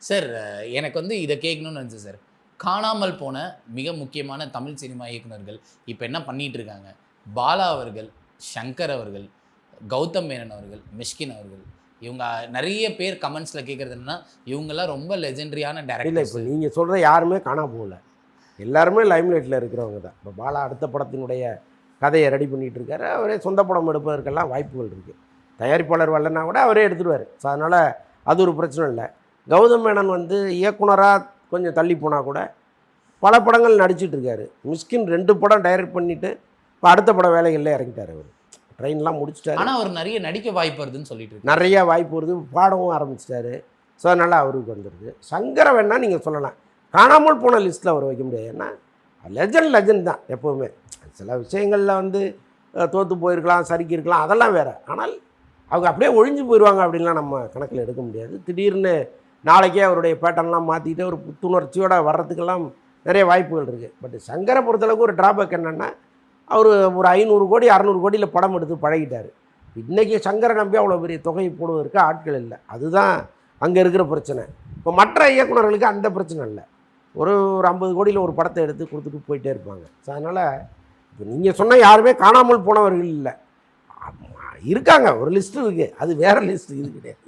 Sir எனக்கு வந்து இதை கேட்கணும்னு நினச்சேன் சார். காணாமல் போன மிக முக்கியமான தமிழ் சினிமா இயக்குனர்கள் இப்போ என்ன பண்ணிட்டு இருக்காங்க? பாலா அவர்கள், ஷங்கர் அவர்கள், கௌதம் மேனன் அவர்கள், மிஷ்கின் அவர்கள், இவங்க நிறைய பேர் கமெண்ட்ஸ்ல கேட்கறது என்னன்னா, இவங்கெல்லாம் ரொம்ப லெஜெண்டரியான இல்லை டைரக்டர்ஸ். இப்போ நீங்கள் சொல்கிற யாருமே காணாம போகல. எல்லாருமே லைம்லைட்டில் இருக்கிறவங்க தான். இப்போ பாலா அடுத்த படத்தினுடைய கதையை ரெடி பண்ணிகிட்டு இருக்காரு. அவரே சொந்த படம் எடுப்பதற்கெல்லாம் வாய்ப்புகள் இருக்குது. தயாரிப்பாளர் வரலன்னா கூட அவரே எடுத்துடுவார். ஸோ அதனால் அது ஒரு பிரச்சனை இல்லை. கௌதம் மேனன் வந்து இயக்குனராக கொஞ்சம் தள்ளி போனால் கூட பல படங்கள் நடிச்சிட்டு இருக்காரு. மிஷ்கின் 2 படம் டைரக்ட் பண்ணிவிட்டு இப்போ அடுத்த படம் வேலைகளில் இறங்கிட்டார். அவர் ட்ரெயின்லாம் முடிச்சிட்டாரு. ஆனால் அவர் நிறைய நடிக்க வாய்ப்பு வருதுன்னு சொல்லிட்டு இருக்காரு. நிறையா வாய்ப்பு வருது, பாடவும் ஆரம்பிச்சிட்டாரு. ஸோ அதனால் அவருக்கு வந்துடுது. சங்கரை வேணால் நீங்கள் சொல்லலாம், காணாமல் போன லிஸ்ட்டில் அவர் வைக்க முடியாது. ஏன்னா லெஜண்ட் தான் எப்போவுமே. சில விஷயங்களில் வந்து தோற்று போயிருக்கலாம், சறுக்கியிருக்கலாம், அதெல்லாம் வேறு. ஆனால் அவங்க அப்படியே ஒழிஞ்சு போயிடுவாங்க அப்படின்லாம் நம்ம கணக்கில் எடுக்க முடியாது. திடீர்னு நாளைக்கே அவருடைய பேட்டர்ன்லாம் மாற்றிட்டு ஒரு புத்துணர்ச்சியோடு வர்றதுக்கெல்லாம் நிறைய வாய்ப்புகள் இருக்குது. பட் சங்கரை பொறுத்தளவுக்கு ஒரு ட்ராபேக் என்னென்னா, அவர் ஒரு 500 கோடி 600 கோடியில் படம் எடுத்து பழகிட்டார். இன்றைக்கி சங்கரை நம்பி அவ்வளோ பெரிய தொகையை போடுவதற்கு ஆட்கள் இல்லை. அதுதான் அங்கே இருக்கிற பிரச்சனை. இப்போ மற்ற இயக்குநர்களுக்கு அந்த பிரச்சனை இல்லை. ஒரு 50 கோடியில் ஒரு படத்தை எடுத்து கொடுத்துட்டு போயிட்டே இருப்பாங்க. ஸோ அதனால் இப்போ நீங்கள் சொன்ன யாருமே காணாமல் போனவர்கள் இல்லை. இருக்காங்க, ஒரு லிஸ்ட்டு இருக்குது. அது வேறு லிஸ்ட்டு, இது கிடையாது.